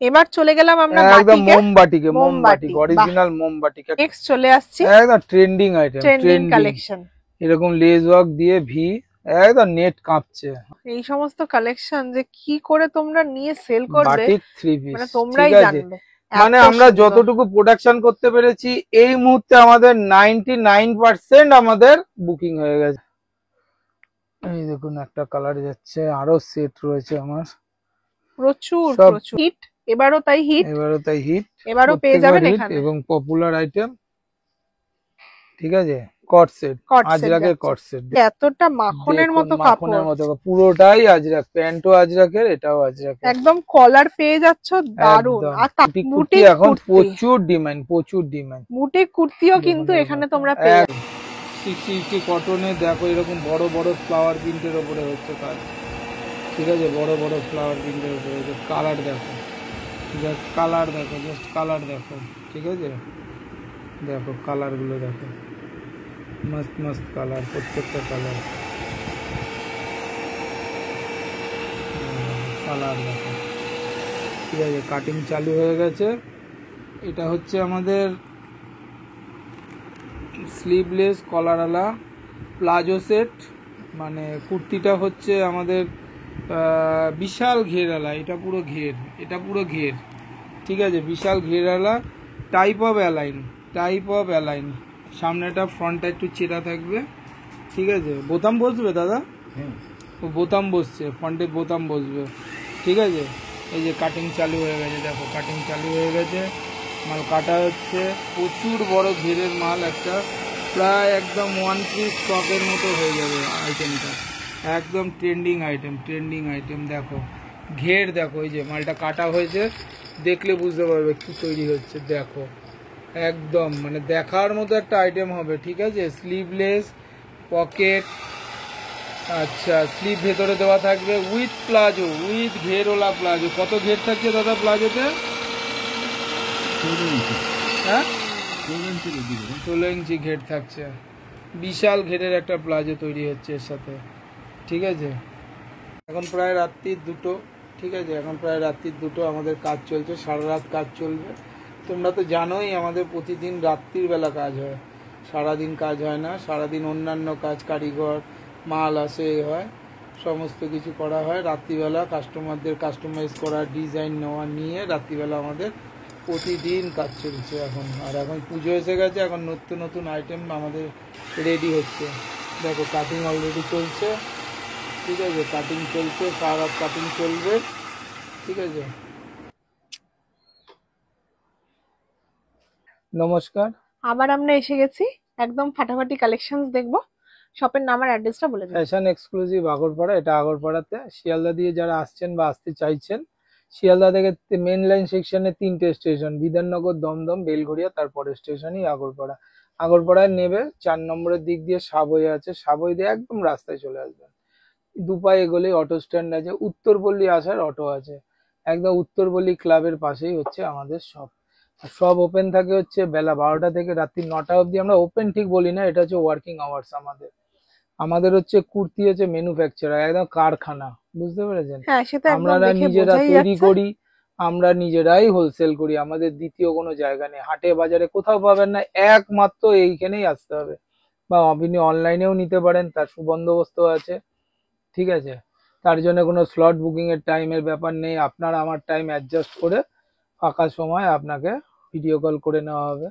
এবার চলে গেলাম আমরা একদম মোমবাটিকে অরিজিনাল মোমবাটিকে নেক্সট চলে আসছি একদম ট্রেন্ডিং আইটেম, ট্রেন্ডিং কালেকশন। এরকম লেজ ওয়ার্ক দিয়ে ভি, একদম নেট কাঁপছে। এই সমস্ত কালেকশন যে কি করে তোমরা নিয়ে সেল করবে বাটিক থ্রি পিস, মানে তোমরাই জানবে। মানে আমরা যতটুকু প্রোডাকশন করতে পেরেছি এই মুহূর্তে আমাদের 99% আমাদের বুকিং হয়ে গেছে। এই দেখুন একটা কালার যাচ্ছে, আরো সেট রয়েছে আমার প্রচুর হিট, এবারও তাই হিট, এবারও পেয়ে যাবেন এখানে এবং পপুলার আইটেম। ঠিক আছে, কট সেট, আজরাকের কট সেট, এতটা মাখনের মতো কাপড়, পুরোটাই আজরাক, প্যান্টও আজরাকের, এটাও আজরাকের, একদম কলার পেয়ে যাচ্ছ দারুন। আর বুটিক এখন প্রচুর ডিমান্ড, বুটিক কুর্তিও কিন্তু এখানে তোমরা পেয়ে যাবে। 650 কটনে দেখো এরকম বড় বড় ফ্লাওয়ার প্রিন্টের উপরে হচ্ছে কাজ। ঠিক আছে, বড় বড় ফ্লাওয়ার প্রিন্টের উপরে হচ্ছে, কালার দেখো, জাস্ট কালার দেখো, ঠিক আছে, দেখো কালারগুলো দেখো, মস্ত মস্ত কালার, প্রত্যেকটা কালার দেখো। ঠিক আছে, কাটিং চালু হয়ে গেছে। এটা হচ্ছে আমাদের স্লিভলেস কলারওয়ালা প্লাজো সেট, মানে কুর্তিটা হচ্ছে আমাদের বিশাল ঘেরওয়ালা, এটা পুরো ঘের, ঠিক আছে, বিশাল ঘেরওয়ালা, টাইপ অফ অ্যালাইন, সামনেটা ফ্রন্টটা একটু চেরা থাকবে। ঠিক আছে, বোতাম বসবে দাদা, বোতাম বসছে, ফ্রন্টে বোতাম বসবে। ঠিক আছে, এই যে কাটিং চালু হয়ে গেছে, দেখো কাটিং চালু হয়ে গেছে, মাল কাটা হচ্ছে, প্রচুর বড় ঘেরের মাল, একটা প্রায় একদম 1 পিস স্টকের মতো হয়ে যাবে আইটেমটা, একদম ট্রেন্ডিং আইটেম। দেখো ঘের, দেখো এই যে মালটা কাটা হয়েছে, দেখলে বুঝতে পারবে কি তৈরি হচ্ছে, দেখো একদম মানে দেখার মতো একটা আইটেম হবে। ঠিক আছে, স্লিভলেস, পকেট, আচ্ছা স্লিভ ভেতরে দেওয়া থাকবে, উইথ প্লাজো, উইথ ঘেরওয়ালা প্লাজো। কত ঘের থাকছে দাদা প্লাজোতে? হ্যাঁ 16 ইঞ্চি ঘের থাকছে, বিশাল ঘেরের একটা প্লাজো তৈরি হচ্ছে এর সাথে। ঠিক আছে, এখন প্রায় রাত্রি 2টো। ঠিক আছে, এখন প্রায় রাত্রি 2টো, আমাদের কাজ চলছে, সারা রাত কাজ চলবে। তোমরা তো জানোই আমাদের প্রতিদিন রাত্রির বেলা কাজ হয়, সারাদিন কাজ হয় না, সারাদিন অন্যান্য কাজ, কারিগর মাল আসে, হয় সমস্ত কিছু করা হয় রাত্রিবেলা, কাস্টমারদের কাস্টমাইজ করা, ডিজাইন নেওয়া নিয়ে রাত্রিবেলা আমাদের প্রতিদিন কাজ চলছে এখন। আর এখন পুজো এসে গেছে, এখন নতুন আইটেম আমাদের রেডি হচ্ছে। দেখো কাটিং অলরেডি চলছে, ঠিক আছে, কাটিং চলছে, সারা রাত কাটিং চলবে। ঠিক আছে, নমস্কার, আবার আমরা এসে গেছি, একদম ফাটাফাটি কালেকশনস দেখবো। শপের নাম আর অ্যাড্রেসটা বলে দিন। ফ্যাশন এক্সক্লুসিভ আগরপাড়া, এটা আগরপাড়াতে। শিয়ালদা দিয়ে যারা আসছেন বা আসতে চাইছেন, শিয়ালদা থেকে মেন লাইন সেকশনে 3টে স্টেশন, বিধাননগর, দমদম, বেলঘড়িয়া, তারপরে স্টেশনই আগরপাড়া। আগরপাড়ায় নেবে 4 নম্বরের দিক দিয়ে সাবওয়ে আছে, সাবওয়ে দিয়ে একদম রাস্তায় চলে আসবেন, 2 পা এগোলেই অটো স্ট্যান্ড আছে, উত্তরপল্লী আসার অটো আছে, একদম উত্তরপল্লী ক্লাবের পাশেই হচ্ছে আমাদের শপ। সব ওপেন থাকে হচ্ছে বেলা 12টা থেকে রাত্রি 9টা অবধি। আমরা ওপেন ঠিক বলি না, এটা হচ্ছে ওয়ার্কিং আওয়ার্স আমাদের। আমাদের হচ্ছে কুর্তি হচ্ছে ম্যানুফ্যাকচারার, একদম কারখানা, বুঝতে পেরেছেন? হ্যাঁ, সেটা একদম আমরা দেখে নিজেরা বোঝাই তৈরি যাচ্ছে। করি, আমরা নিজেরাই হোলসেল করি, আমাদের দ্বিতীয় কোনো জায়গা নেই, হাটে বাজারে কোথাও পাবেন না, একমাত্র এইখানেই আসতে হবে। বা আপনি অনলাইনেও নিতে পারেন, তার সুবন্দোবস্ত আছে। ঠিক আছে, তার জন্য কোনো স্লট বুকিং এর টাইমের ব্যাপার নেই, আপনার আমার টাইম অ্যাডজাস্ট করে ফাঁকা সময় আপনাকে ভিডিও কল করে নেওয়া হবে।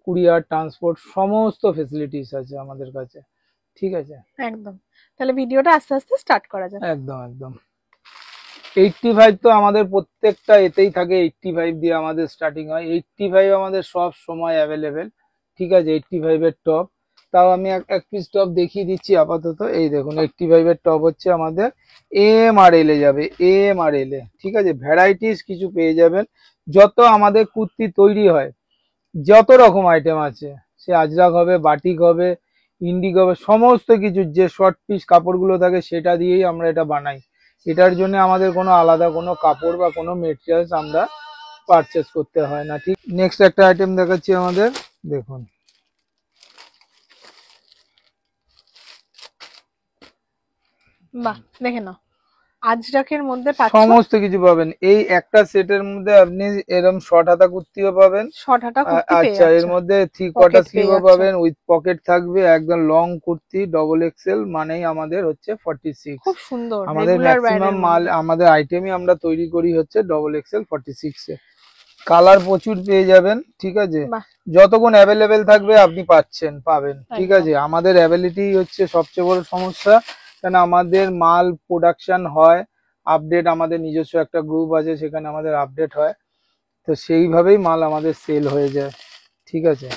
কুরিয়ার, ট্রান্সপোর্ট, সমস্ত ফেসিলিটিস আছে আমাদের কাছে। ঠিক আছে, একদম। তাহলে ভিডিওটা আস্তে আস্তে স্টার্ট করা যাক। একদম 85 তো আমাদের প্রত্যেকটা এতেই থাকে, 85 দিয়ে আমাদের স্টার্টিং হয়, 85 আমাদের সব সময় অ্যাভেলেবেল। ঠিক আছে, 85 এর টপ, তাও আমি এক পিস টপ দেখিয়ে দিচ্ছি আপাতত। এই দেখুন 85 এর টপ হচ্ছে আমাদের এম আর এল এ যাবে, এম আর এল এ। ঠিক আছে, ভ্যারাইটিস কিছু পেয়ে যাবেন, যত আমাদের কুর্তি তৈরি হয়, যত রকম আইটেম আছে, সে আজরাক হবে, বাটিক হবে, ইন্ডিক হবে, সমস্ত কিছু যে শর্ট পিস কাপড়গুলো থাকে সেটা দিয়েই আমরা এটা বানাই। এটার জন্য আমাদের কোনো আলাদা কোনো কাপড় বা কোনো মেটেরিয়ালস আমরা পারচেস করতে হয় না। ঠিক, নেক্সট একটা আইটেম দেখাচ্ছি আমাদের, দেখুন বাহ, দেখে নাও, আজরাকের মধ্যে পাচ্ছ সমস্ত কিছু পাবেন। এই একটা সেটের মধ্যে আপনি এরকম শর্ট হাতা কুর্তিও পাবেন। শর্ট হাতা কুর্তি পেয়ে আচ্ছা, এর যাচ্ছ, মধ্যে 3 কোয়ার্টার পকেট পেয়ে স্লিভও যাচ্ছ। পাবেন, উইথ পকেট থাকবে, একদম লং কুর্তি ডবল এক্সেল, মানেই আমাদের হচ্ছে 46। খুব সুন্দর আমাদের রেগুলার ম্যাক্সিমাম মাল, আমাদের আইটেমই আমরা তৈরি করি হচ্ছে ডবল এক্সেল 46 এ। কালার প্রচুর পেয়ে যাবেন, ঠিক আছে। যতক্ষণ অ্যাভেলেবেল থাকবে আপনি পাবেন, ঠিক আছে। আমাদের অ্যাভেলিটি হচ্ছে সবচেয়ে বড় সমস্যা, কারণ আমাদের মাল প্রোডাকশন হয়, আপডেট, আমাদের নিজস্ব একটা গ্রুপ আছে, সেখানে আমাদের আপডেট হয়, তো সেইভাবেই মাল আমাদের সেল হয়ে যায়, ঠিক আছে।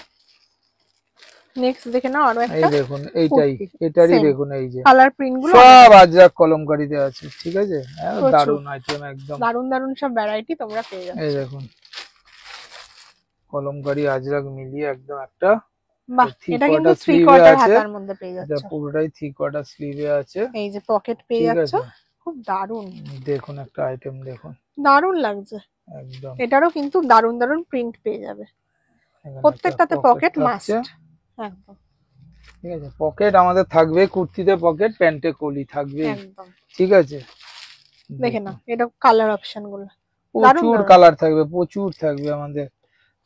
নেক্সট দেখে নাও আরো একটা, এই দেখুন এটারই দেখুন, এই যে কালার প্রিন্ট গুলো সব আজরাক কলমকারীতে আছে, ঠিক আছে। দারুন আইটেম, একদম দারুন সব ভ্যারাইটি তোমরা পেয়ে যাচ্ছ। এই দেখুন কলমকারী আজরাক মিলিয়ে একদম একটা, বাহ, এটা কিন্তু 3 কোয়ার্টার হাতার মধ্যে পেয়ে যাচ্ছ। এটা পুরোটাই 3 কোয়ার্টার স্লিভে আছে, এই যে পকেট পেয়ে যাচ্ছ, খুব দারুন। দেখুন একটা আইটেম দেখুন, দারুন লাগছে একদম। এটারও কিন্তু দারুন প্রিন্ট পেয়ে যাবে, প্রত্যেকটাতে পকেট মাস্ট, একদম, ঠিক আছে। পকেট আমাদের থাকবে, কুর্তিতে পকেট, প্যান্টে কলি থাকবে, একদম, ঠিক আছে। দেখে নাও এটা কালার অপশন গুলো, প্রচুর কালার থাকবে, প্রচুর থাকবে।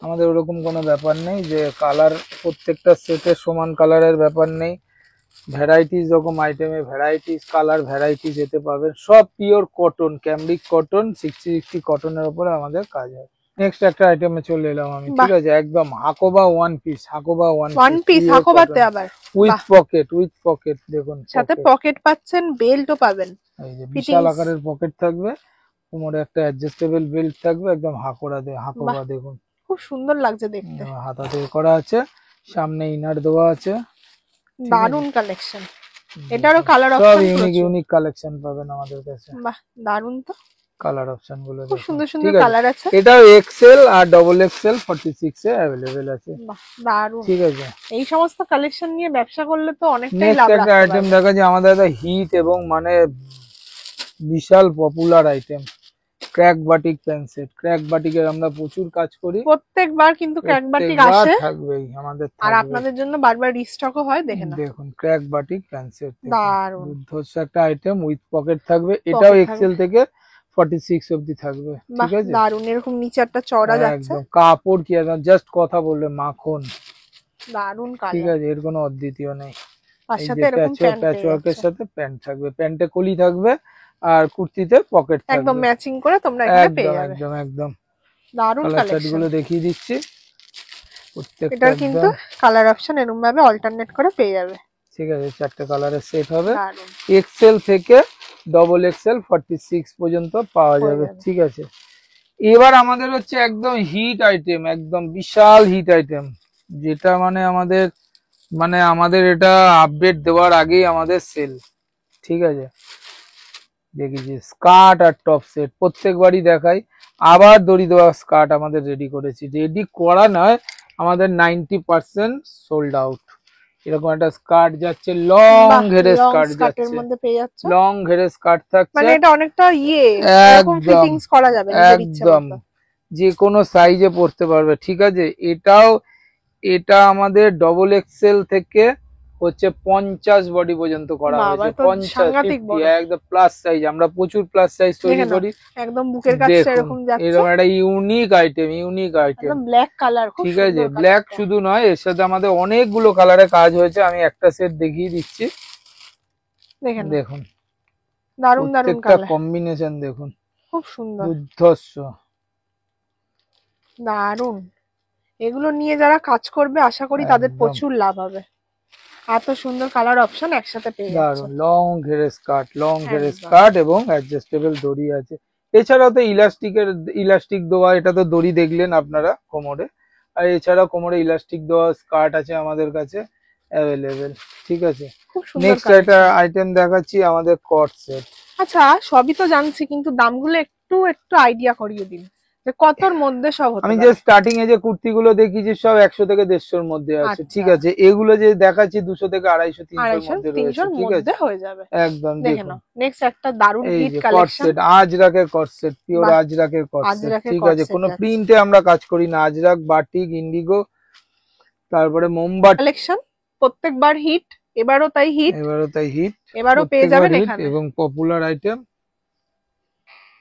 আমাদের ওরকম কোনো ব্যাপার নেই যে কালার প্রত্যেকটা সেটের সমান কালারের ব্যাপার নেই। ভ্যারাইটিস রকম আইটেমে ভ্যারাইটিস কালার, ভ্যারাইটিস যেতে পাবেন। সব পিওর কটন, ক্যামব্রিক কটন, 60 কটনের উপরে আমাদের কাজ হয়। নেক্সট একটা আইটেমে চলে এলাম আমি, ঠিক আছে। একদম হাকোবা ওয়ান পিস, হাকোবাতে আবার উইথ পকেট দেখুন, সাথে পকেট পাচ্ছেন, বেল্টও পাবেন, এই যে বিশাল আকারের পকেট থাকবে, কোমরে একটা অ্যাডজাস্টেবল বেল্ট থাকবে, একদম হাকোবা দেখুন, খুব সুন্দর লাগছে দেখতে, হাতা দিয়ে করা আছে, সামনে ইনার দেওয়া আছে, দারুন কালেকশন। এটারও কালার অপশন, সব ইউনিক কালেকশন পাবেন আমাদের কাছে। বাহ, দারুন তো কালার অপশন গুলো খুব সুন্দর কালার আছে। এটাও এক্সেল আর ডবল এক্সেল 46 এ अवेलेबल আছে। বাহ, দারুন, ঠিক আছে। এই সমস্ত কালেকশন নিয়ে ব্যবসা করলে তো অনেকটাই লাভ। নেক্সট একটা আইটেম দেখা যায় আমাদের, একটা হিট এবং মানে বিশাল popular item, crack batik pant set. Crack বাটিকের আমরা প্রচুর কাজ করি, প্রত্যেকবার কিন্তু ক্র্যাক বাটিক আসে, থাকবেই আমাদের, আর আপনাদের জন্য বারবার রিস্টকও হয়। দেখুন ক্র্যাক বাটিক প্যান্ট সেট, দারুন দুর্ধর্ষ একটা আইটেম, উইথ পকেট থাকবে। এটাও এক্সেল থেকে 46 অবধি থাকবে, ঠিক আছে। দারুন, এরকম নিচে একটা চওড়া যাচ্ছে, একদম কাপড় কি একদম জাস্ট কথা বললে মাখন, দারুন কালার, ঠিক আছে। এর কোনো অদ্বিতীয় নেই। তার সাথে এরকম প্যাচওয়ার্কের সাথে প্যান্ট থাকবে, প্যান্টে কলি থাকবে, আর কুর্তিতে পকেট থাকবে, একদম ম্যাচিং করে তোমরা এখানে পেয়ে যাবে। একদম দারুন কালেকশন গুলো দেখিয়ে দিচ্ছি। এটা কিন্তু কালার অপশন এরকম ভাবে অল্টারনেট করে পেয়ে যাবে, ঠিক আছে। 4টে কালারের সেট হবে, এক্সেল থেকে ডবল এক্সেল 46 পর্যন্ত পাওয়া যাবে, ঠিক আছে। এবার আমাদের হচ্ছে একদম হিট আইটেম, একদম বিশাল হিট আইটেম, যেটা আমাদের এটা আপডেট দেওয়ার আগেই আমাদের সেল, ঠিক আছে। দেখেছি স্কার্ট আর টপ সেট প্রত্যেকবারই দেখাই, আবার দড়ি দেওয়া স্কার্ট আমাদের রেডি করেছি, রেডি করা নয়, আমাদের 90% সোল্ড আউট। এরকম একটা স্কার্ট যাচ্ছে, লং ঘেরে স্কার্ট যাচ্ছে, লং ঘেরে স্কার্ট থাকছে, মানে এটা অনেকটা এরকম ফিটিংস করা যাবে নিজের ইচ্ছা মতো, যে কোনো সাইজে পরতে পারবে, ঠিক আছে। এটা আমাদের ডবল এক্সেল থেকে হচ্ছে 50 বডি পর্যন্ত করা হয়েছে, 50 একদম প্লাস সাইজ। আমরা প্রচুর প্লাস সাইজ তৈরি করি, একদম বুকের কাছে এরকম যাচ্ছে, এরকম একটা ইউনিক আইটেম, একদম ব্ল্যাক কালার, ঠিক আছে। ব্ল্যাক শুধু নয়, এর সাথে আমাদের অনেকগুলো কালারে কাজ হয়েছে, আমি একটা সেট দেখিয়ে দিচ্ছি, দেখুন দারুন কালার কম্বিনেশন দেখুন, খুব সুন্দর, দুর্ধর্ষ, দারুন। এগুলো নিয়ে যারা কাজ করবে আশা করি তাদের প্রচুর লাভ হবে, এত সুন্দর কালার অপশন একসাথে পেয়ে যাচ্ছে। লং ঘেরে স্কার্ট এবং অ্যাডজাস্টেবল দড়ি আছে। এছাড়াও তো ইলাস্টিক দেওয়া, এটা তো দড়ি দেখলেন আপনারা কোমরে, আর এছাড়াও কোমরে ইলাস্টিক দেওয়া স্কার্ট আছে আমাদের কাছে অ্যাভেলেবেল, ঠিক আছে। নেক্সট একটা আইটেম দেখাচ্ছি আমাদের কট সেট। আচ্ছা, সবই তো জানছি, কিন্তু দামগুলো একটু আইডিয়া করিয়ে দিন, কতর মধ্যে সব হতে পারে। আমি যে স্টার্টিং এ যে কুর্তিগুলো দেখিয়েছি সব 100 থেকে 150 মধ্যে আছে, ঠিক আছে। এগুলো যে দেখাচ্ছি 200 থেকে 250 300 মধ্যে রয়েছে, ঠিক আছে, হয়ে যাবে একদম। দেখুন নেক্সট একটা দারুন হিট কালেকশন, আজরাকের কট সেট, পিওর আজরাকের কট সেট, ঠিক আছে। কোনো প্রিন্টে আমরা কাজ করি না, আজরাক, বাটিক, ইন্ডিগো, তারপরে মোমবাতি কালেকশন, প্রত্যেকবার হিট, এবারও তাই হিট, এবারও পেয়ে যাবেন এখানে, এবং পপুলার আইটেম,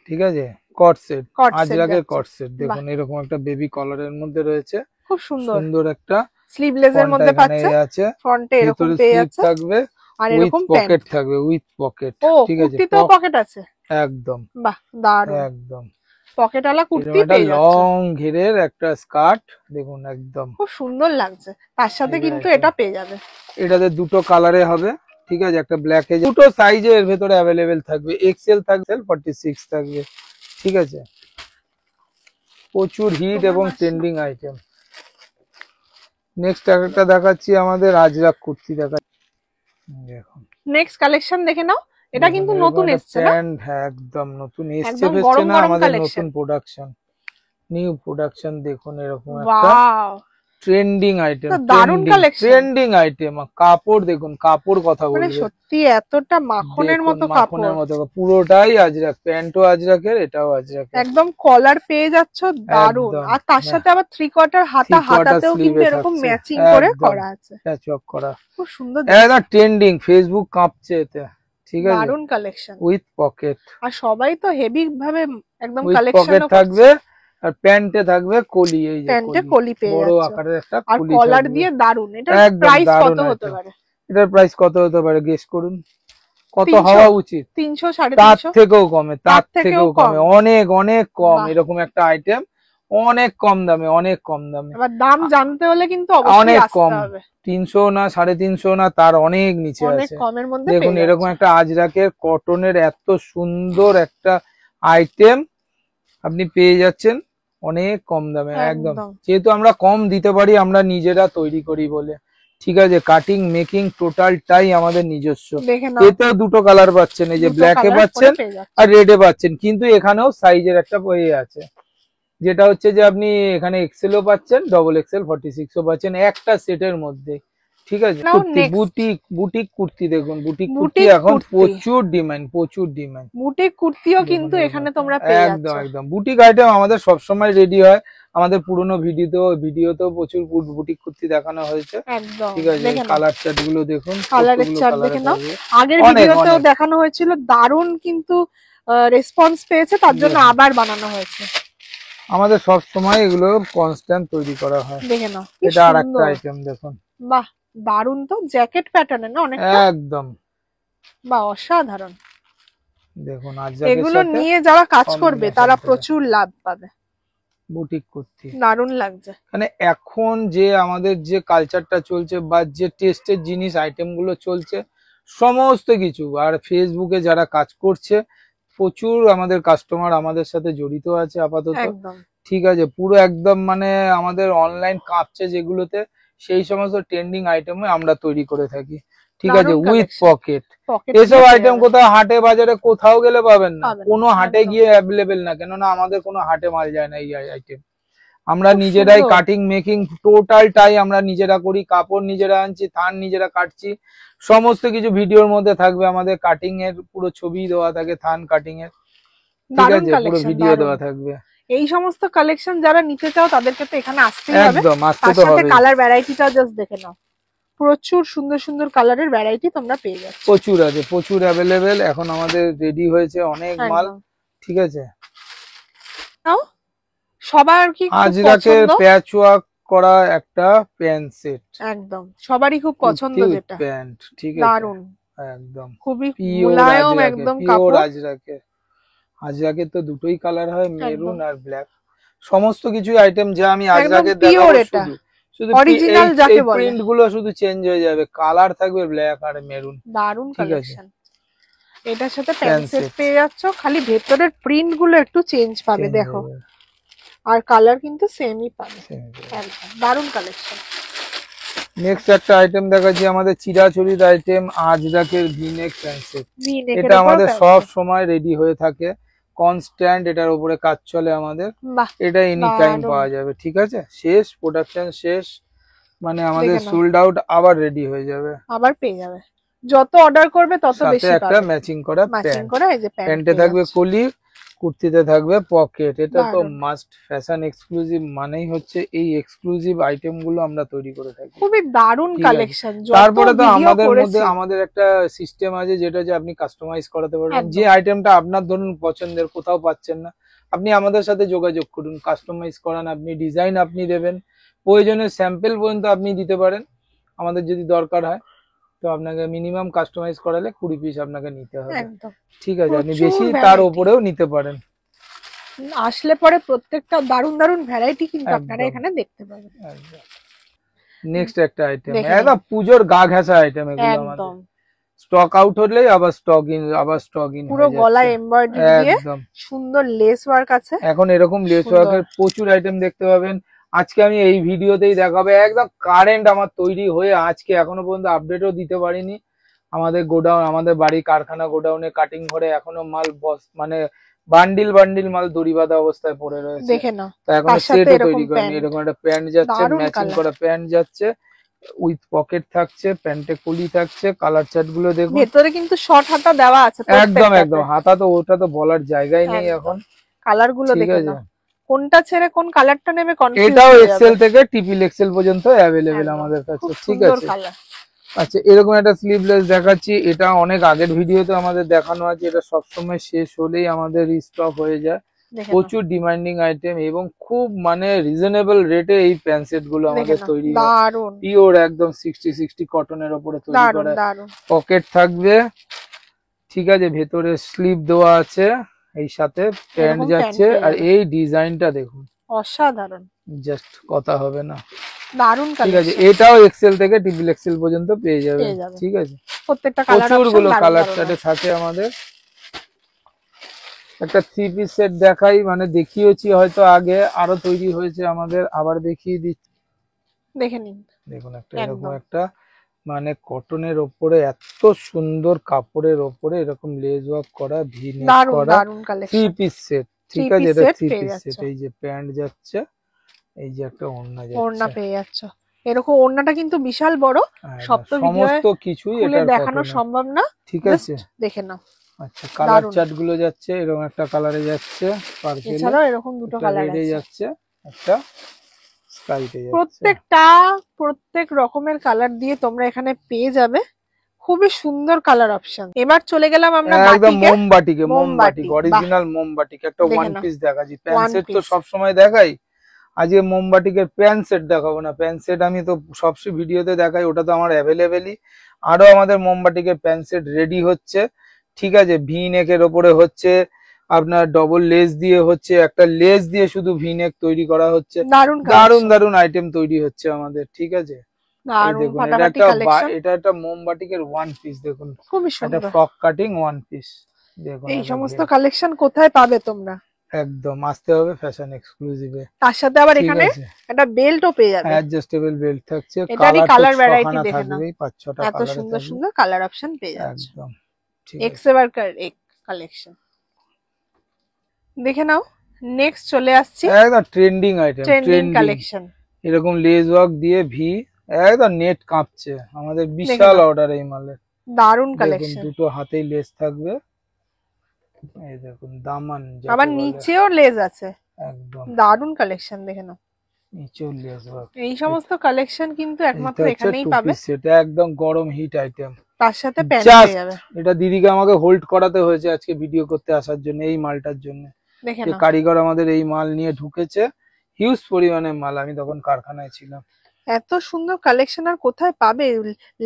ঠিক আছে, কট সেট, Cord set আজরাকের যাচ্ছে। কট সেট দেখুন এরকম একটা বেবি কলারের মধ্যে রয়েছে, খুব সুন্দর। সুন্দর একটা স্লিভলেস এর ফন্টটা মধ্যে এখানে পাচ্ছে, আছে, ফ্রন্টে এরকম ভেতরে পেয়ে স্লিপ যাচ্ছে থাকবে, আর উইথ এরকম পকেট প্যান্ট। থাকবে, উইথ পকেট, ও ঠিক আছে, কুর্তিতেও পকেট আছে, একদম বাহ দারুন। একদম পকেটওয়ালা এরকম কুর্তি একটা পেয়ে যাচ্ছে, লং ঘেরের একটা স্কার্ট দেখুন একদম। খুব সুন্দর লাগছে। তার সাথে এই কিন্তু item। এটা পেয়ে যাবে। এটাতে দুটো কালারে হবে, ঠিক আছে, একটা ব্ল্যাক এ, দুটো সাইজে এর ভেতরে অ্যাভেলেবেল থাকবে, এক্সেল থাকবে, 46 থাকবে, ঠিক আছে, প্রচুর হিট এবং ট্রেন্ডিং আইটেম। নেক্সট একটা দেখাচ্ছি আমাদের আজরাক কুর্তি দেখাচ্ছি, দেখুন নেক্সট কালেকশন দেখে নাও, এটা কিন্তু নতুন এসছে না, প্যান্ট, হ্যাঁ একদম নতুন এসছে, একদম ফেসছে গরম না, গরম আমাদের কালেকশন। নতুন প্রোডাকশন, নিউ প্রোডাকশন দেখুন এরকম একটা ওয়াও, ট্রেন্ডিং আইটেম, তো দারুণ কালেকশন। Trending item. কাপড় দেখুন, কাপড় কথা মানে বলবে, সত্যি এতটা মাখনের দেখুন মতো মাখনের কাপড়, মতো, পুরোটাই আজরাক, প্যান্টও আজরাকের, এটাও আজরাকের, একদম কলার পেয়ে যাচ্ছ দারুন। একদম, আর তার সাথে আবার 3/4 হাতা, হাতাতেও কিন্তু স্লিভে এরকম থাকছে, ম্যাচিং করে একদম করা আছে, প্যাচ ওয়ার্ক করা, খুব সুন্দর এটা ট্রেন্ডিং, ফেসবুক কাঁপছে এতে, ঠিক আছে, দারুন কালেকশন। উইথ পকেট, আর সবাই তো হেভি ভাবে একদম উইথ কালেকশন পকেট থাকবে, আর প্যান্টে থাকবে কলি, এই যে প্যান্টে কলি, কলি পেয়ে বড় যাচ্ছে, আকারের একটা আর কলি কলার থাকবে, দিয়ে দারুন। এটার একদম প্রাইস দারুণ কত হতে item। পারে? এটার প্রাইস কত হতে পারে গেস করুন, কত 300, হওয়া উচিত? 300, তার 350? থেকেও কমে, তার থেকেও থেকেও কম? কমে, অনেক অনেক কম, বাহ। এরকম একটা আইটেম অনেক কম দামে, অনেক কম দামে, এবার দাম জানতে হলে কিন্তু অবশ্যই অনেক আসতে কম, হবে, 300 না 350 না, তার অনেক নিচে অনেক আছে। কমের মধ্যে দেখুন পেয়ে এরকম যাচ্ছে। একটা আজরাকের কটনের এত সুন্দর একটা আইটেম আপনি পেয়ে যাচ্ছেন অনেক কম দামে, একদম, একদম যেহেতু আমরা কম দিতে পারি, আমরা নিজেরা তৈরি করি বলে, ঠিক আছে, কাটিং মেকিং টোটালটাই আমাদের নিজস্ব। দেখে নাও, এতেও দুটো কালার পাচ্ছেন, এই যে দুটো ব্ল্যাকে কালার করে পাচ্ছেন পেয়ে যাচ্ছে। আর রেডে পাচ্ছেন, কিন্তু এখানেও সাইজের একটা ইয়ে আছে, যেটা হচ্ছে যে আপনি এখানে এক্সেলও পাচ্ছেন, ডবল এক্সেল 46ও পাচ্ছেন একটা সেটের মধ্যে, ঠিক আছে। Now kurti, next। Boutique, boutique kurti দেখুন, বুটিক কুর্তি বুটিক এখন কুর্তি, প্রচুর ডিমান্ড, প্রচুর ডিমান্ড, বুটিক কুর্তিও কিন্তু এখানে তোমরা পেয়ে একদম যাচ্ছ। একদম বুটিক আইটেম আমাদের সবসময় রেডি হয়, আমাদের পুরোনো ভিডিওতেও প্রচুর বুটিক কুর্তি দেখানো হয়েছে, একদম ঠিক আছে। দেখে নাও, কালার চার্ট গুলো দেখুন, কালারের কতগুলো চার্ট কালার দেখে নাও। থাকবে, আগের অনেক ভিডিওতেও অনেক দেখানো হয়েছিল, দারুণ কিন্তু রেসপন্স পেয়েছে, তার জন্য আবার বানানো হয়েছে। আমাদের সব সময় এগুলো কনস্ট্যান্ট তৈরি করা হয়। দেখে নাও কি এটা আর একটা সুন্দর, আইটেম দেখুন, বাহ দারুণ তো, জ্যাকেট প্যাটার্নের না অনেকটা, একদম বাহ অসাধারণ। দেখুন আজরাকের এগুলো সাথে নিয়ে যারা কাজ করবে combination তারা করে। প্রচুর লাভ পাবে, বুটিক কুর্তি, দারুণ লাগছে। মানে এখন যে আমাদের যে কালচারটা চলছে বা যে টেস্টের জিনিস আইটেম গুলো চলছে সমস্ত কিছু, আর ফেসবুকে যারা কাজ করছে প্রচুর আমাদের কাস্টমার আমাদের সাথে জড়িত আছে আপাতত, একদম ঠিক আছে, পুরো একদম মানে আমাদের অনলাইন কাঁপছে যেগুলোতে, সেই সমস্ত ট্রেন্ডিং আইটেম আমরা তৈরি করে থাকি, ঠিক আছে, দারুণ উইথ collection। পকেট। পকেট এসব আইটেম কোথাও হাটে বাজারে কোথাও গেলে পাবেন না, পাবেন না, কোনো হাটে একদম। গিয়ে অ্যাভেলেবেল না, কেননা আমাদের কোনো হাটে মাল যায় না এই আইটেম, আমরা খুব নিজেরাই সুন্দর। কাটিং মেকিং টোটালটাই আমরা নিজেরা করি, কাপড় নিজেরা আনছি, থান নিজেরা কাটছি, সমস্ত কিছু ভিডিওর মধ্যে থাকবে, আমাদের কাটিং এর পুরো ছবি দেওয়া থাকে, থান কাটিং এর, ঠিক দারুণ আছে, পুরো কালেকশন, ভিডিও দেওয়া থাকবে, এই সমস্ত কালেকশন যারা নিতে চাও তাদেরকে তো এখানে আসতেই হবে। একদম আসতে তার তো সাথে হবে, কালার ভ্যারাইটিটা জাস্ট দেখে নাও, প্রচুর সুন্দর সুন্দর কালারের ভ্যারাইটি তোমরা পেয়ে যাচ্ছ, প্রচুর আছে, প্রচুর অ্যাভেলেবেল, এখন আমাদের রেডি হয়েছে অনেক মাল, একদম। ঠিক আছে। নাও, সবার কি খুব আজরাকের পছন্দ, প্যাচ ওয়ার্ক করা একটা প্যান্ট সেট, একদম সবারই খুব পছন্দ, যেটা প্যান্ট, ঠিক আছে, দারুণ, একদম খুবই পিওর মুলায়ম আজরাকে, একদম পিওর কাপড়, আজরাকে, আজরাকের তো দুটোই কালার হয়, মেরুন একদম আর ব্ল্যাক, সমস্ত কিছু আইটেম যা আমি একদম আজরাকে পিওর, দেখাবো এটা শুধু শুধু অরিজিনাল যাকে বলে, প্রিন্ট গুলো শুধু চেঞ্জ হয়ে যাবে, কালার থাকবে ব্ল্যাক আর মেরুন, দারুণ ঠিক আছে, কালেকশন। এটার সাথে প্যান্ট প্যান্ট সেট সেট পেয়ে যাচ্ছ, খালি ভেতরের প্রিন্ট গুলো একটু চেঞ্জ পাবে, চেঞ্জ দেখো, হয়ে আর কালার কিন্তু সেমই পাবে, যাবে। একদম দারুণ কালেকশন। নেক্সট একটা আইটেম দেখাচ্ছি আমাদের চিরাচরিত আইটেম, আজরাকের ভিনেক প্যান্ট সেট, ভি-নেকের এটা উপর আমাদের প্যান্ট সব সেট, সময় রেডি হয়ে থাকে, কনস্ট্যান্ট এটার উপরে কাজ চলে আমাদের, বাহ এটা এনি টাইম দারুণ। পাওয়া যাবে, ঠিক আছে, শেষ প্রোডাকশন শেষ, মানে আমাদের দেখে নাও, সোল্ড আউট, আবার রেডি হয়ে যাবে, আবার পেয়ে যাবে, যত অর্ডার করবে তত সাথে বেশি একটা পাবে, ম্যাচিং করা ম্যাচিং প্যান্ট, করা এই যে প্যান্ট প্যান্টে থাকবে কলি, কুর্তিতে থাকবে পকেট, এটা তো দারুণ। মাস্ট। ফ্যাশন এক্সক্লুসিভ মানেই হচ্ছে এই এক্সক্লুসিভ আইটেম গুলো আমরা তৈরি করে থাকি। খুবই দারুণ ঠিক আছে। কালেকশন। তারপরে তো আমাদের মধ্যে করেছি আমাদের একটা সিস্টেম আছে যেটা যে আপনি কাস্টমাইজ করাতে পারবেন। একদম। যে আইটেমটা আপনার ধরুন পছন্দের, কোথাও পাচ্ছেন না, আপনি আমাদের সাথে যোগাযোগ করুন, কাস্টমাইজ করান, আপনি ডিজাইন আপনি দেবেন, প্রয়োজনে স্যাম্পল পর্যন্ত আপনি দিতে পারেন। আমাদের যদি দরকার হয় তো আপনাকে মিনিমাম কাস্টমাইজ করালে 20 পিস আপনাকে নিতে হবে। একদম। ঠিক আছে, আপনি প্রচুর বেশি তার variety। উপরেও নিতে পারেন। আসলে পরে প্রত্যেকটা দারুণ দারুণ ভ্যারাইটি কিন্তু আপনারা একদম। এখানে দেখতে পাবেন। নেক্সট একটা আইটেম, দেখে নিন। একদম পুজোর গা ঘেঁষা আইটেম এগুলো আমাদের। একদম স্টক আউট হলেই আবার স্টক ইন পুরো গলায় এমব্রয়ডারি দিয়ে একদম। সুন্দর লেস ওয়ার্ক আছে। এখন এরকম লেস সুন্দর। ওয়ার্কের প্রচুর আইটেম দেখতে পাবেন। আজকে আমি এই ভিডিওতেই দেখাবো, একদম কারেন্ট আমার তৈরি হয়ে আজকে এখনো পর্যন্ত আপডেটও দিতে পারিনি। আমাদের গোডাউন, আমাদের বাড়ি কারখানা গোডাউনে কাটিং করে এখনো মাল মানে বান্ডিল বান্ডিল মাল দড়ি বাঁধা অবস্থায় পড়ে রয়েছে। দেখে নাও, তা এখনো তার সাথে সেটও এরকম তৈরি করেনি। প্যান্ট। এরকম একটা প্যান্ট যাচ্ছে, দারুণ ম্যাচিং colour। করা প্যান্ট যাচ্ছে, উইথ পকেট থাকছে, প্যান্টে কলি থাকছে। কালার চার্ট গুলো দেখুন, ভেতরে কিন্তু শর্ট হাতা দেওয়া আছে একদম একদম। হাতা তো ওটা তো বলার জায়গাই নেই এখন। কালার গুলো ঠিক দেখে আছে, নাও, কোনটা ছেড়ে কোন কালারটা নেবে কনফিউজ এটাও হয়ে যাবে। এক্সেল থেকে ট্রিপল এক্সেল পর্যন্ত অ্যাভেলেবেল একদম। আমাদের কাছে। খুব ঠিক সুন্দর আছে, কালার। আচ্ছা এরকম একটা স্লিভলেস দেখাচ্ছি। এটা অনেক আগের ভিডিওতে আমাদের দেখানো আছে। এটা সবসময় শেষ হলেই আমাদের রিস্টক হয়ে যায়। দেখে নাও, প্রচুর ডিমান্ডিং আইটেম এবং খুব মানে রিজনেবল রেটে এই প্যান্ট সেট গুলো দেখে আমাদের নাও, তৈরি হয়। দারুণ পিওর একদম 60 কটনের উপরে তৈরি দারুণ করা। দারুণ। পকেট থাকবে, ঠিক আছে, ভেতরে স্লিভ দেওয়া আছে, এই সাথে প্যান্ট এরকম যাচ্ছে। প্যান্ট পেয়ে আর যাবে। এই ডিজাইনটা দেখুন, অসাধারণ জাস্ট কথা হবে না। দারুণ ঠিক আছে, কালেকশন এটাও এক্সেল থেকে ট্রিপল এক্সেল পর্যন্ত পেয়ে যাবেন। পেয়ে যাবেন। ঠিক আছে, প্রত্যেকটা কালার প্রচুর অপশন গুলো দারুণ কালার দারুণ চার্টে আছে। থাকে আমাদের। একটা 3 পিস সেট দেখাই, মানে দেখিয়েছি হয়তো আগে, আরো তৈরি হয়েছে আমাদের, আবার দেখিয়ে দিচ্ছি। দেখে নিন, দেখুন একটা এরকম একদম একটা মানে কটনের ওপরে এত সুন্দর কাপড়ের ওপরে এরকম লেজ ওয়ার্ক করা, ভি নেক দারুণ করা দারুণ 3 কালেকশন। Piece set. ঠিক 3 আছে, piece এটা set 3 পেয়ে পিস যাচ্ছ। সেট। এই যে প্যান্ট যাচ্ছে, এই যে একটা ওড়না ওড়না যাচ্ছে। পেয়ে যাচ্ছ। এরকম ওড়নাটা কিন্তু বিশাল বড়, সব তো ভিডিওয়ে সমস্ত কিছুই খুলে এটার দেখানো কটনের। সম্ভব না, ঠিক জাস্ট আছে, দেখে নাও। আচ্ছা কালার দারুণ। চার্ট গুলো যাচ্ছে, এরকম একটা কালারে যাচ্ছে, পার্পেল, এছাড়াও এরকম দুটো একটা কালার রেডে আছে। যাচ্ছে, একটা স্কাইতে যাচ্ছে। প্রত্যেক রকমের কালার দিয়ে তোমরা এখানে পেয়ে যাবে। খুবই সুন্দর কালার অপশন। এবার চলে গেলাম আমরা একদম বাটিকে। মোমবাটিকে, মোমবাটিক বাহ, অরিজিনাল মোমবাটিক। একটা দেখে ওয়ান নাও। পিস দেখাচ্ছি। প্যান্ট One সেট তো piece। সব সময় দেখাই, আজকে মোমবাটিকের প্যান্ট সেট দেখাবো না। প্যান্ট সেট আমি তো সব ভিডিওতে দেখাই, ওটা তো আমার অ্যাভেলেবেলই। আরো আমাদের মোমবাটিকের প্যান্ট সেট রেডি হচ্ছে। ঠিক আছে, ভি নেকের ওপরে হচ্ছে, আপনার ডবল লেস দিয়ে হচ্ছে, একটা লেস দিয়ে শুধু ভি নেক তৈরি করা হচ্ছে। দারুণ দারুন দারুন আইটেম তৈরি হচ্ছে আমাদের। ঠিক আছে, এই দারুণ দেখুন, এটা ফাটাফাটি একটা কালেকশন, এটা একটা মোমবাটিকের ওয়ান পিস। দেখুন খুবই একটা সুন্দর। Frock cutting one piece. দেখুন এই একটা সমস্ত ঘের। কালেকশন কোথায় পাবে তোমরা? একদম আসতে হবে ফ্যাশন এক্সক্লুসিভে। তার সাথে আবার ঠিক এখানে আছে, একটা বেল্টও পেয়ে যাবে। অ্যাডজাস্টেবল বেল্ট থাকছে। এটারই কালার তো কালার ভ্যারাইটি ছখানা দেখে নাও, থাকবেই, 5-6টা এত কালারে সুন্দর থাকবে। সুন্দর কালার অপশন পেয়ে যাচ্ছে। একদম ঠিক এক্স আছে, এবার এক কালেকশন দেখে নাও। নেক্সট চলে আসছি একদম trending item, trending trending. Collection. এরকম লেজ ওয়ার্ক দিয়ে ভি, একদম নেট কাঁপছে। আমাদের বিশাল অর্ডার এই মালের। দারুণ দেখুন কালেকশন। দুটো হাতেই লেস থাকবে। এই দেখুন দামান যাকে আবার বলে। নিচেও লেজ আছে, একদম দারুণ কালেকশন দেখে নাও। নিচেও লেস ওয়ার্ক। এই সমস্ত কালেকশন কিন্তু একমাত্র এটা হচ্ছে এখানেই 2 পাবে। পিস সেট, একদম গরম হিট আইটেম। তার সাথে প্যান্ট Just পেয়ে যাবে। এটা দিদিকে আমাকে হোল্ড করাতে হয়েছে আজকে ভিডিও করতে আসার জন্য, এই মালটার জন্য। দেখে যে নাও, কারিগর আমাদের এই মাল নিয়ে ঢুকেছে, হিউজ পরিমাণে মাল। আমি তখন কারখানায় ছিলাম। এত সুন্দর কালেকশন আর কোথায় পাবে?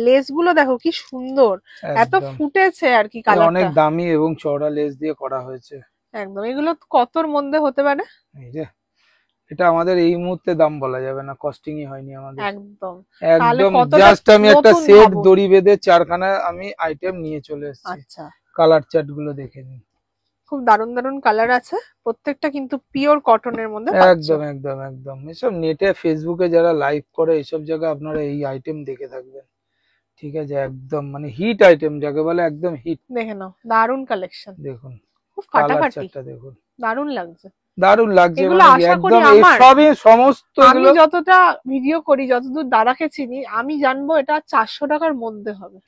লেস গুলো দেখো কি সুন্দর, এত একদম ফুটেছে আর কি এটা অনেক কালারটা। দামি এবং চওড়া লেস দিয়ে করা হয়েছে। একদম, এগুলো কতর মধ্যে হতে পারে? এই যে এটা আমাদের এই মুহূর্তে দাম বলা যাবে না, কস্টিংই হয়নি আমাদের। একদম, তাহলে একদম কতটা জাস্ট আমি একটা নতুন সেট ভাবুন। দড়ি বেঁধে 4খানা আমি আইটেম নিয়ে চলে এসেছি। আচ্ছা, কালার চার্ট গুলো দেখে নিন। খুব দারুণ দারুণ কালার আছে, প্রত্যেকটা কিন্তু পিওর কটনের মধ্যে পাচ্ছ। একদম একদম একদম। এসব নেটে ফেসবুকে যারা লাইভ করে এইসব জায়গায় আপনারা এই আইটেম দেখে থাকবেন। ঠিক আছে, একদম মানে হিট আইটেম যাকে বলে, একদম হিট। দেখে নাও, দারুণ কালেকশন, দেখুন খুব কালার ফাটাফাটি, চার্টটা দেখুন, দারুণ লাগছে। দারুণ লাগছে। এগুলো মানে আশা করি একদম এই আমার, সবই সমস্ত আমি এগুলো যতটা ভিডিও করি, যতদূর দাদাকে চিনি, আমি জানবো এটা 400 টাকার মধ্যে হবে।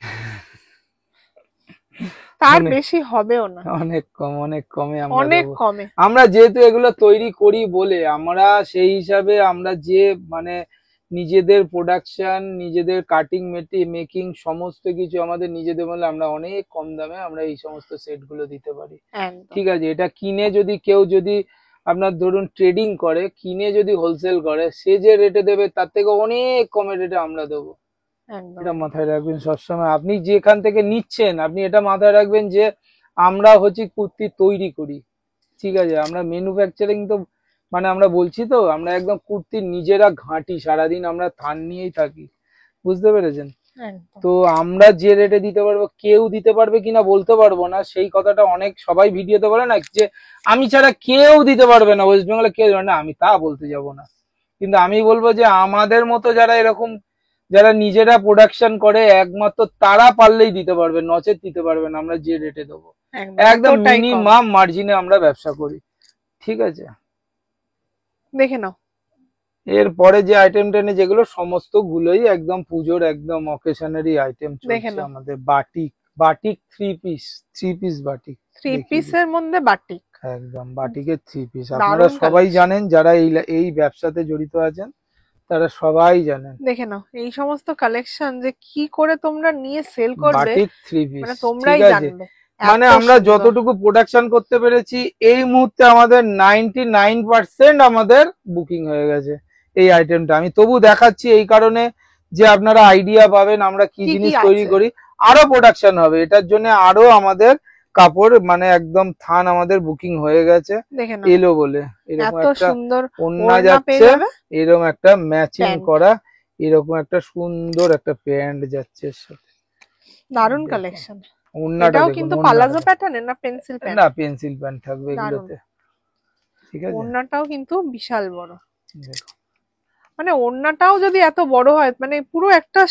তার অনেক- বেশি হবেও না, অনেক কম, অনেক কমে আমরা অনেক দেবো। কমে। আমরা যেহেতু এগুলো তৈরি করি বলে আমরা সেই হিসাবে আমরা যে মানে নিজেদের প্রোডাকশন, নিজেদের কাটিং মেকিং সমস্ত কিছু আমাদের নিজেদের বলে আমরা অনেক কম দামে আমরা এই সমস্ত সেট গুলো দিতে পারি। একদম ঠিক আছে, এটা কিনে যদি কেউ যদি আপনার ধরুন ট্রেডিং করে, কিনে যদি হোলসেল করে, সে যে রেটে দেবে তার থেকে অনেক কমে রেটে আমরা দেবো। একদম এটা মাথায় রাখবেন সবসময়। আপনি যেখান থেকে নিচ্ছেন আপনি এটা মাথায় রাখবেন যে আমরা হচ্ছে কুর্তি তৈরি করি। ঠিক আছে, আমরা ম্যানুফ্যাকচারিং তো মানে আমরা বলছি তো আমরা একদম কুর্তি নিজেরা ঘাঁটি, সারাদিন আমরা থান নিয়েই থাকি, বুঝতে পেরেছেন? একদম তো আমরা যে রেটে দিতে পারবো কেউ দিতে পারবে কিনা বলতে পারবো না, সেই কথাটা অনেক সবাই ভিডিওতে বলে না যে আমি ছাড়া কেউ দিতে পারবে না, ওয়েস্ট বেঙ্গলে কেউ দেবে না, আমি তা বলতে যাব না। কিন্তু আমি বলবো যে আমাদের মতো যারা এরকম যারা নিজেরা প্রোডাকশন করে একমাত্র তারা পারলেই দিতে পারবে, নচেত দিতে পারবে না আমরা যে রেটে দেবো। একদম একদম এতটাই কম। মিনিমাম মার্জিনে আমরা ব্যবসা করি। ঠিক আছে, দেখে নাও, এরপরে যে আইটেমটা নেই যেগুলো সমস্ত গুলোই একদম পুজোর একদম অকেশনারি আইটেম দেখে চলছে নাও। আমাদের। Batik, batik three piece batik, three দেখিয়ে দিই। পিসের মধ্যে বাটিক, একদম বাটিকের থ্রি পিস, আপনারা দারুণ সবাই collection। জানেন যারা এই ব্যবসাতে জড়িত আছেন তারা সবাই জানেন দেখে নাও এই সমস্ত কালেকশন যে কি করে তোমরা নিয়ে সেল করবে, বাটিক থ্রি পিস। মানে ঠিক তোমরাই আছে, জানবে। মানে এত আমরা সুন্দর। যতটুকু প্রোডাকশন করতে পেরেছি এই মুহূর্তে আমাদের 99% আমাদের বুকিং হয়ে গেছে এই আইটেমটা। আমি তবু দেখাচ্ছি এই কারণে যে আপনারা আইডিয়া পাবেন আমরা কি কি কি জিনিস তৈরি আছে? করি। আরো প্রোডাকশন হবে এটার জন্য, আরো আমাদের কাপড় মানে একদম থান আমাদের বুকিং হয়ে গেছে দেখে নাও এলো বলে। এরকম এত একটা সুন্দর ওড়না ওড়না পেয়ে যাচ্ছে, যাবে, এরকম একটা ম্যাচিং প্যান্ট, করা, এরকম একটা সুন্দর একটা প্যান্ট যাচ্ছে এর সাথে। দারুণ দেখুন কালেকশন। ওড়নাটা এটাও দেখুন, কিন্তু ওড়নাটা পালাজো দেখুন। প্যাটার্নের না পেন্সিল প্যান্ট? না পেন্সিল প্যান্ট থাকবে দারুণ। এগুলোতে। ঠিক আছে, ওড়নাটাও কিন্তু বিশাল বড়, দেখুন মানে ওড়নাটাও যদি এত বড় হয় মানে পুরো একটা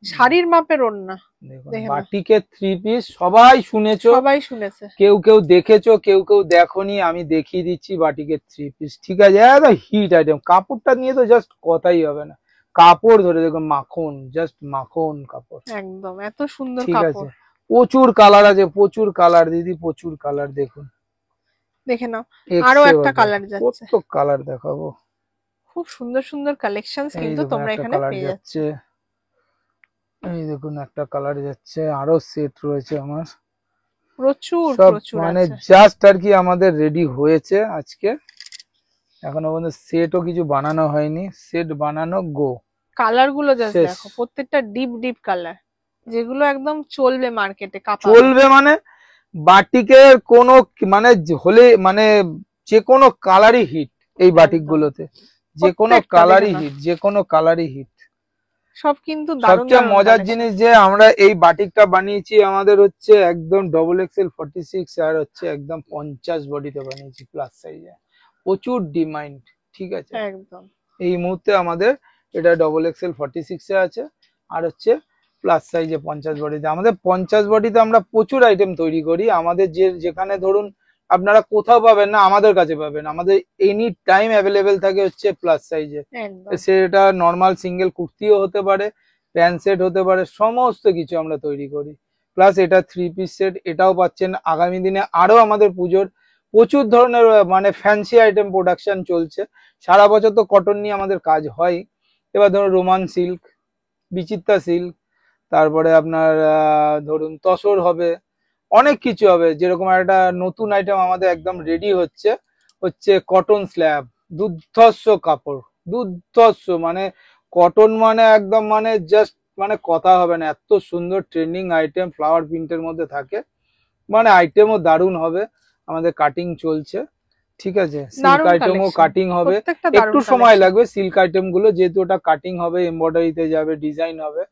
শাড়ির মাপের ওড়না। দেখুন দেখে নাও, বাটিকের থ্রি পিস সবাই শুনেছো, সবাই শুনেছে। কেউ কেউ দেখেছো, কেউ কেউ দেখোনি, আমি দেখিয়ে দিচ্ছি বাটিকের থ্রি পিস। ঠিক আছে, একদম হিট আইটেম। কাপড়টা নিয়ে তো জাস্ট কথাই হবে না, কাপড় ধরে দেখুন মাখন, জাস্ট মাখন কাপড়। একদম এত সুন্দর ঠিক আছে, কাপড়। প্রচুর কালার আছে, প্রচুর কালার দিদি, প্রচুর কালার দেখুন। দেখে নাও আরো এক্সে একটা কালার যাচ্ছে, কত কালার দেখাবো। খুব সুন্দর সুন্দর কালেকশনস এই কিন্তু দেখুন তোমরা একটা এখানে কালার পেয়ে যাচ্ছ। যাচ্ছে, এই দেখুন একটা কালার যাচ্ছে, আরো সেট রয়েছে আমার। প্রচুর সব প্রচুর মানে আছে। জাস্ট আর কি আমাদের রেডি হয়েছে আজকে, এখনো পর্যন্ত সেটও কিছু বানানো হয়নি, সেট বানানো গো। কালার গুলো জাস্ট শেষ। দেখো, প্রত্যেকটা ডিপ ডিপ কালার, যেগুলো একদম চলবে মার্কেটে, কাপাবে। চলবে মানে বাটিকের কোনো মানে হলে মানে যে কোনো কালারই হিট এই বাটিক একদম। গুলোতে, যে কোনো প্রত্যেকটা কালারই দেখে নাও। হিট, যে কোনো কালারই হিট। সব কিন্তু দারুণ সবচেয়ে দারুণ মজার কালেকশন। জিনিস যে আমরা এই বাটিকটা বানিয়েছি আমাদের হচ্ছে একদম ডবল এক্সেল 46 আর হচ্ছে একদম 50 বডিতে বানিয়েছি প্লাস সাইজে, প্রচুর ডিমান্ড। ঠিক আছে, একদম এই মুহূর্তে আমাদের এটা ডবল এক্সেল 46 এ আছে আর হচ্ছে প্লাস সাইজে 50 বডিতে। আমাদের 50 বডিতে আমরা প্রচুর আইটেম তৈরি করি, আমাদের যেখানে ধরুন আপনারা কোথাও পাবেন না আমাদের কাছে পাবেন, আমাদের এনি টাইম অ্যাভেলেবেল থাকে হচ্ছে প্লাস সাইজে। একদম সেটা নর্মাল সিঙ্গেল কুর্তিও হতে পারে, প্যান্ট সেট হতে পারে, সমস্ত কিছু আমরা তৈরি করি। প্লাস এটা থ্রি পিস সেট, এটাও পাচ্ছেন। আগামী দিনে আরো আমাদের পুজোর প্রচুর ধরনের মানে ফ্যান্সি আইটেম প্রোডাকশন চলছে। সারা বছর তো কটন নিয়ে আমাদের কাজ হয়, এবার ধরুন রোমান সিল্ক, বিচিত্রা সিল্ক, তারপরে আপনার ধরুন তসর হবে, অনেক কিছু হবে। যেরকম একটা নতুন আইটেম আমাদের একদম রেডি হচ্ছে, হচ্ছে কটন স্ল্যাব, দুর্ধর্ষ কাপড়, দুর্ধর্ষ মানে কটন মানে একদম মানে জাস্ট মানে কথা হবে না, এত সুন্দর ট্রেন্ডিং আইটেম ফ্লাওয়ার প্রিন্টের মধ্যে থাকে, মানে আইটেমও দারুণ হবে। আমাদের কাটিং চলছে। ঠিক আছে, সিল্ক দারুণ আইটেমও কালেকশন, কাটিং হবে, প্রত্যেকটা দারুণ একটু সময় কালেকশন। লাগবে সিল্ক আইটেম গুলো, যেহেতু ওটা কাটিং হবে, এমব্রয়ডারিতে যাবে, ডিজাইন হবে,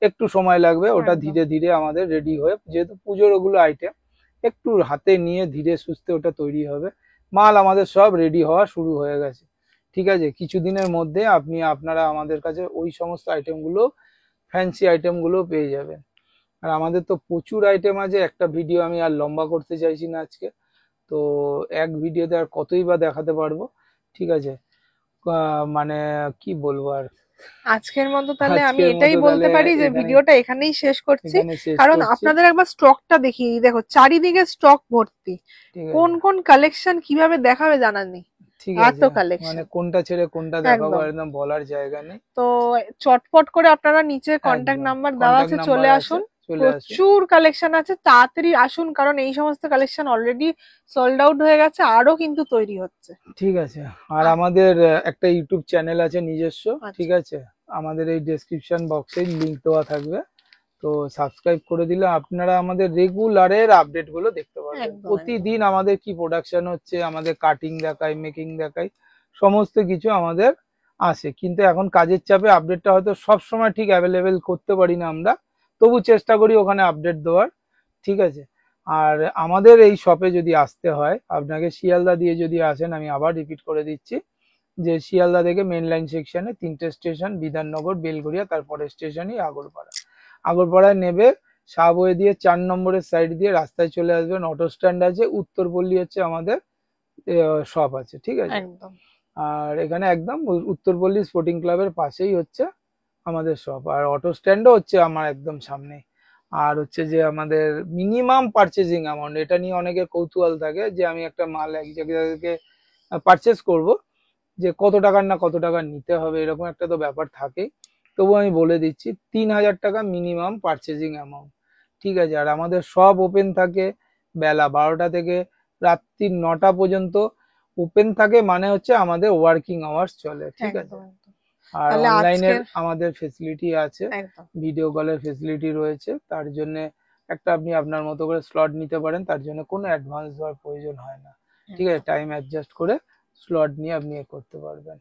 একটু সময় লাগবে। ওটা একদম ধীরে ধীরে আমাদের রেডি হয়ে, যেহেতু পুজোর ওগুলো আইটেম একটু হাতে নিয়ে ধীরে সুস্থে ওটা তৈরি হবে। মাল আমাদের সব রেডি হওয়া শুরু হয়ে গেছে। ঠিক আছে, কিছুদিনের মধ্যে আপনারা আমাদের কাছে ওই সমস্ত আইটেম গুলো, ফ্যান্সি আইটেম গুলো পেয়ে যাবেন। আর আমাদের তো প্রচুর আইটেম আছে, একটা ভিডিও আমি আর লম্বা করতে চাইছি না আজকে, তো এক ভিডিওতে আর কতই বা দেখাতে পারবো। ঠিক আছে, মানে কি বলবো আর, আজকের মতো তাহলে আমি আজকের এটাই মতো বলতে তাহলে পারি যে এখানে ভিডিওটা এখানেই শেষ করছি। এখানে শেষ কারণ করছি। আপনাদের একবার স্টকটা দেখিয়ে দিই, দেখো চারিদিকে স্টক ভর্তি, ঠিক কোন আছে, কোন কালেকশন কিভাবে দেখাবে জানার নেই, ঠিক এত আছে, মানে কালেকশন। কোনটা ছেড়ে কোনটা দেখাবো একদম। একদম বলার জায়গা নেই। তো চটপট করে আপনারা নিচে কন্ট্যাক্ট একদম, নাম্বার দেওয়া কন্টাক্ট আছে, নাম্বার চলে আছে, আসুন। চলে আসুন। প্রচুর কালেকশন আছে, তাড়াতাড়ি আসুন, কারণ এই সমস্ত কালেকশন অলরেডি সোল্ড আউট হয়ে গেছে, আরো কিন্তু তৈরি হচ্ছে। ঠিক আছে। আর আ- আমাদের একটা ইউটিউব চ্যানেল আছে নিজস্ব, ঠিক আচ্ছা, আছে, আমাদের এই ডেসক্রিপশন বক্সে লিংক দেওয়া থাকবে। তো সাবস্ক্রাইব করে দিলে আপনারা আমাদের রেগুলারের আপডেট গুলো দেখতে পারবেন। একদম একদম। প্রতিদিন আমাদের কি প্রোডাকশন হচ্ছে, আমাদের কাটিং দেখাই, মেকিং দেখাই, সমস্ত কিছু আমাদের আসে। কিন্তু এখন কাজের চাপে আপডেটটা হয়তো সব সময় ঠিক অ্যাভেলেবেল করতে পারি না আমরা, তবু চেষ্টা করি ওখানে আপডেট দেওয়ার, ঠিক আছে। আর আমাদের এই শপে যদি আসতে হয় আপনাকে, শিয়ালদা দিয়ে যদি আসেন, আমি আবার রিপিট করে দিচ্ছি যে শিয়ালদা থেকে মেন লাইন সেকশনে 3টে স্টেশন, বিধাননগর, বেলঘরিয়া, তারপরে স্টেশনই আগরপাড়া। আগরপাড়ায় নেবে, সাবওয়ে দিয়ে 4 নম্বরের সাইড দিয়ে রাস্তায় চলে আসবেন, অটো স্ট্যান্ড আছে, উত্তরপল্লী হচ্ছে আমাদের শপ আছে, ঠিক আছে। একদম। আর এখানে একদম উত্তরপল্লী স্পোর্টিং ক্লাবের পাশেই হচ্ছে আমাদের শপ, আর অটো স্ট্যান্ডও হচ্ছে আমার একদম সামনে। আর হচ্ছে যে আমাদের মিনিমাম পারচেজিং অ্যামাউন্ট, এটা নিয়ে অনেকের কৌতূহল থাকে যে আমি একটা মাল এক জায়গা থেকে পারচেস করব, যে কত টাকার না কত টাকা নিতে হবে, এরকম একটা তো ব্যাপার থাকেই। তবু আমি বলে দিচ্ছি 3,000 টাকা মিনিমাম পারচেজিং অ্যামাউন্ট, ঠিক আছে। আর আমাদের সব ওপেন থাকে বেলা 12টা থেকে রাত্রি 9টা পর্যন্ত ওপেন থাকে, মানে হচ্ছে আমাদের ওয়ার্কিং আওয়ার্স চলে, ঠিক আছে। একদম একদম। আর তাহলে অনলাইনের আজকের আমাদের ফেসিলিটি আছে, একদম। ভিডিও কলের ফেসিলিটি রয়েছে, তার জন্য একটা আপনি আপনার মতো করে স্লট নিতে পারেন, তার জন্য কোনো অ্যাডভান্স দেওয়ার প্রয়োজন হয় না, ঠিক আছে। একদম। টাইম অ্যাডজাস্ট করে স্লট নিয়ে আপনি এ করতে পারবেন।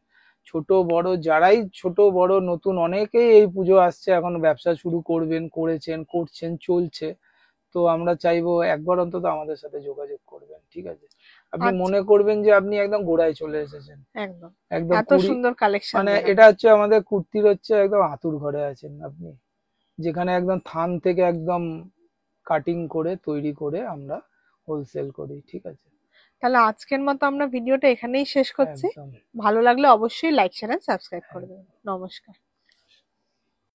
ছোট বড় যারাই, ছোট বড় নতুন অনেকেই এই পুজো আসছে, এখন ব্যবসা শুরু করবেন, করেছেন, করছেন, চলছে। তো আমরা চাইবো একবার অন্তত আমাদের সাথে যোগাযোগ করবেন, ঠিক আছে। আপনি আচ্ছা, মনে করবেন যে আপনি একদম গোড়ায় চলে এসেছেন, একদম। একদম এত কুড়ি, সুন্দর কালেকশন মানে দেখাবে। এটা হচ্ছে আমাদের কুর্তির হচ্ছে একদম আতুর ঘরে আছেন আপনি, যেখানে একদম থান থেকে একদম কাটিং করে তৈরি করে আমরা হোলসেল করি, ঠিক আছে। তাহলে আজকের মতো আমরা ভিডিওটা এখানেই শেষ করছি। একদম। ভালো লাগলে অবশ্যই লাইক শেয়ার এন্ড সাবস্ক্রাইব করে দেবেন। নমস্কার।